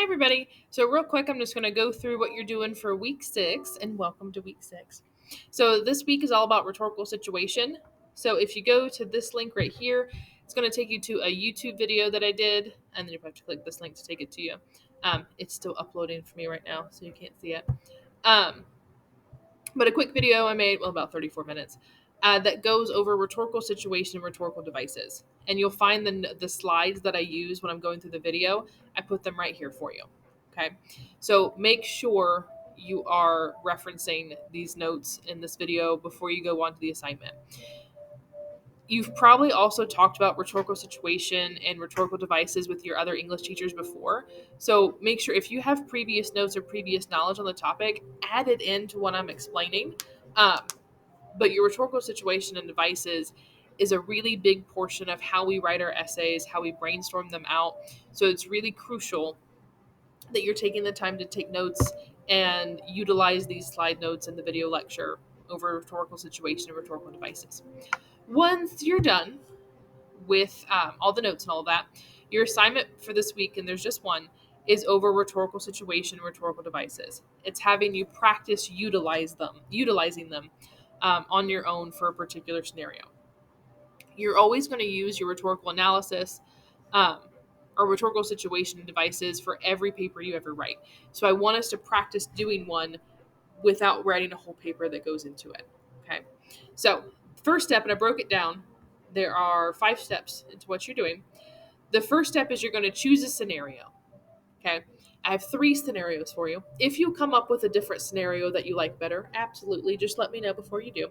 everybody. So real quick, I'm just going to go through what you're doing for week 6 and welcome to week 6. So this week is all about rhetorical situation. So if you go to this link right here, it's going to take you to a YouTube video that I did, and then you have to click this link to take it to you. It's still uploading for me right now, so you can't see it. But a quick video I made, well, about 34 minutes, that goes over rhetorical situation and rhetorical devices. And you'll find the slides that I use when I'm going through the video. I put them right here for you. Okay. So make sure you are referencing these notes in this video before you go on to the assignment. You've probably also talked about rhetorical situation and rhetorical devices with your other English teachers before. So make sure if you have previous notes or previous knowledge on the topic, add it into what I'm explaining. Um, but your rhetorical situation and devices is a really big portion of how we write our essays, how we brainstorm them out. So it's really crucial that you're taking the time to take notes and utilize these slide notes in the video lecture over rhetorical situation and rhetorical devices. Once you're done with all the notes and all of that, your assignment for this week, and there's just one, is over rhetorical situation, rhetorical devices. It's having you practice utilizing them on your own for a particular scenario. You're always going to use your rhetorical analysis um, or rhetorical situation devices for every paper you ever write. So I want us to practice doing one without writing a whole paper that goes into it. Okay. So, first step, and I broke it down, there are 5 steps into what you're doing. The first step is you're going to choose a scenario. Okay. I have 3 scenarios for you. If you come up with a different scenario that you like better, absolutely, just let me know before you do.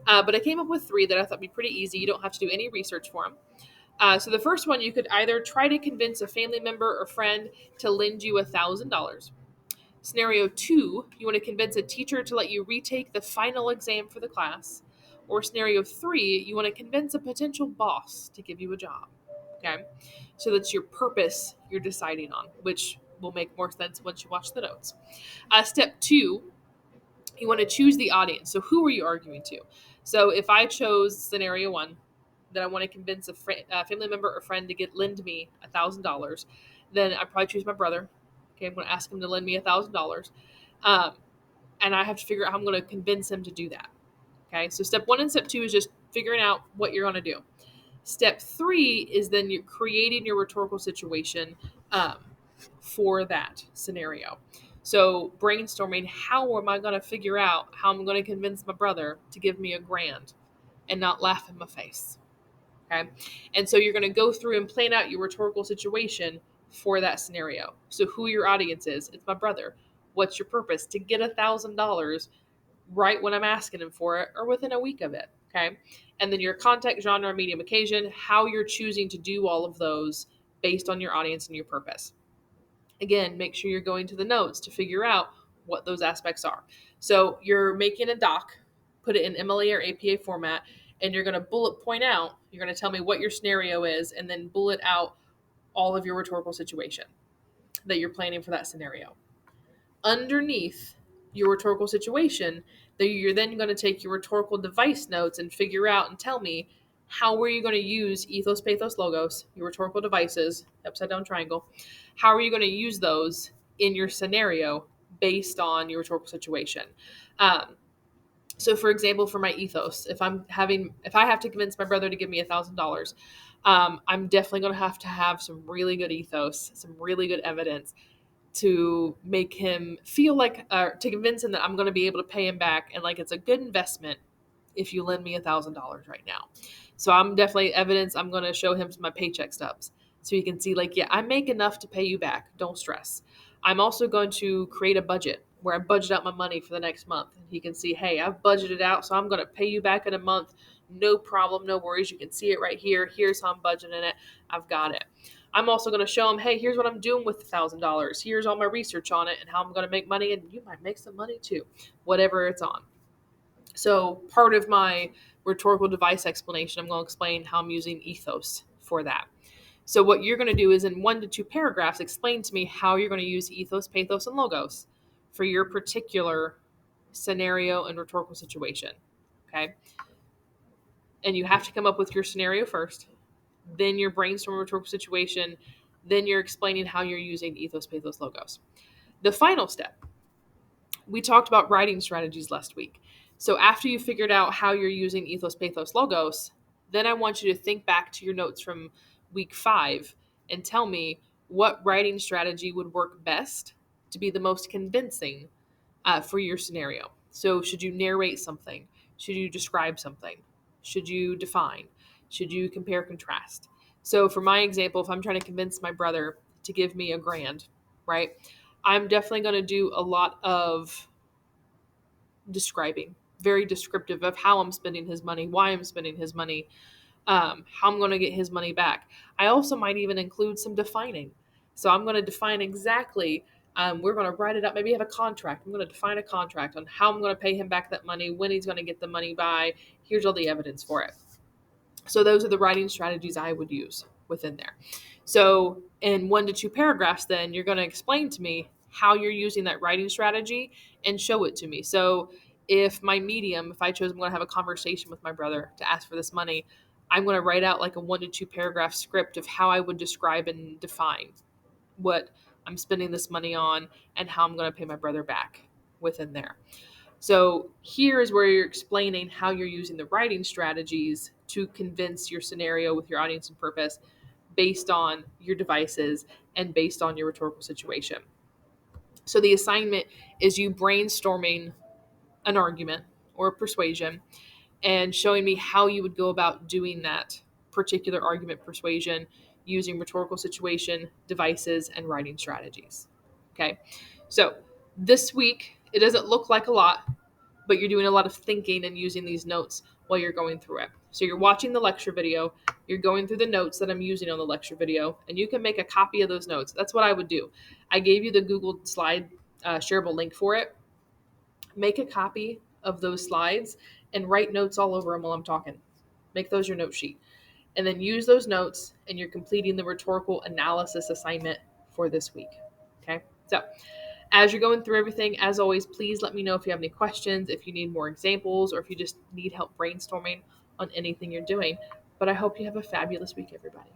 But I came up with 3 that I thought would be pretty easy. You don't have to do any research for them. So the first one, you could either try to convince a family member or friend to lend you $1,000. Scenario 2, you want to convince a teacher to let you retake the final exam for the class. Or scenario 3, you want to convince a potential boss to give you a job. Okay? So that's your purpose you're deciding on, which will make more sense once you watch the notes. Step 2, you want to choose the audience. So who are you arguing to? So if I chose scenario 1, that I want to convince a family member or friend to lend me $1,000, then I probably choose my brother. Okay, I'm going to ask him to lend me $1,000, and I have to figure out how I'm going to convince him to do that. Okay, so step 1 and step 2 is just figuring out what you're going to do. Step 3 is then you're creating your rhetorical situation for that scenario. So brainstorming, how am I going to figure out how I'm going to convince my brother to give me $1,000 and not laugh in my face? Okay. And so you're going to go through and plan out your rhetorical situation for that scenario. So who your audience is, it's my brother. What's your purpose? To get $1,000 right when I'm asking him for it or within a week of it. Okay. And then your context, genre, medium, occasion, how you're choosing to do all of those based on your audience and your purpose. Again, make sure you're going to the notes to figure out what those aspects are. So you're making a doc, put it in MLA or APA format, and you're going to bullet point out, you're going to tell me what your scenario is, and then bullet out all of your rhetorical situation that you're planning for that scenario. Underneath your rhetorical situation, that you're then going to take your rhetorical device notes and figure out and tell me how are you going to use ethos, pathos, logos, your rhetorical devices, upside down triangle. How are you going to use those in your scenario based on your rhetorical situation? So, for example, for my ethos, if I have to convince my brother to give me $1,000, I'm definitely going to have some really good ethos, some really good evidence to make him feel like, to convince him that I'm going to be able to pay him back, and like it's a good investment if you lend me $1,000 right now. So I'm definitely evidence. I'm going to show him my paycheck stubs so he can see, like, yeah, I make enough to pay you back. Don't stress. I'm also going to create a budget where I budget out my money for the next month. And he can see, hey, I've budgeted out, so I'm going to pay you back in a month. No problem, no worries. You can see it right here. Here's how I'm budgeting it. I've got it. I'm also going to show him, hey, here's what I'm doing with $1,000. Here's all my research on it and how I'm going to make money, and you might make some money too, whatever it's on. So part of my rhetorical device explanation, I'm going to explain how I'm using ethos for that. So what you're going to do is in 1 to 2 paragraphs, explain to me how you're going to use ethos, pathos, and logos for your particular scenario and rhetorical situation. Okay. And you have to come up with your scenario first, then your brainstorm rhetorical situation, Then you're explaining how you're using Ethos, Pathos, Logos. The final step, we talked about writing strategies last week. So after you figured out how you're using Ethos, Pathos, Logos, then I want you to think back to your notes from week 5 and tell me what writing strategy would work best to be the most convincing for your scenario. So, should you narrate something? Should you describe something? Should you define? Should you compare contrast? So, for my example, if I'm trying to convince my brother to give me $1,000, right? I'm definitely going to do a lot of describing, very descriptive of how I'm spending his money, why I'm spending his money, how I'm going to get his money back. I also might even include some defining. So I'm going to define exactly, we're going to write it up, maybe have a contract. I'm going to define a contract on how I'm going to pay him back that money, when he's going to get the money by. Here's all the evidence for it. So those are the writing strategies I would use within there. So in 1 to 2 paragraphs, then you're going to explain to me how you're using that writing strategy and show it to me. So if my medium, if I chose I'm going to have a conversation with my brother to ask for this money, I'm going to write out like a 1 to 2 paragraph script of how I would describe and define what I'm spending this money on and how I'm going to pay my brother back within there. So here is where you're explaining how you're using the writing strategies to convince your scenario with your audience and purpose based on your devices and based on your rhetorical situation. So the assignment is you brainstorming an argument or a persuasion and showing me how you would go about doing that particular argument persuasion using rhetorical situation, devices, and writing strategies. Okay. So this week, it doesn't look like a lot, but you're doing a lot of thinking and using these notes while you're going through it. So you're watching the lecture video, you're going through the notes that I'm using on the lecture video, and you can make a copy of those notes. That's what I would do. I gave you the Google slide shareable link for it. Make a copy of those slides and write notes all over them while I'm talking. Make those your note sheet. And then use those notes, and you're completing the rhetorical analysis assignment for this week. Okay? So as you're going through everything, as always, please let me know if you have any questions, if you need more examples, or if you just need help brainstorming on anything you're doing. But I hope you have a fabulous week, everybody.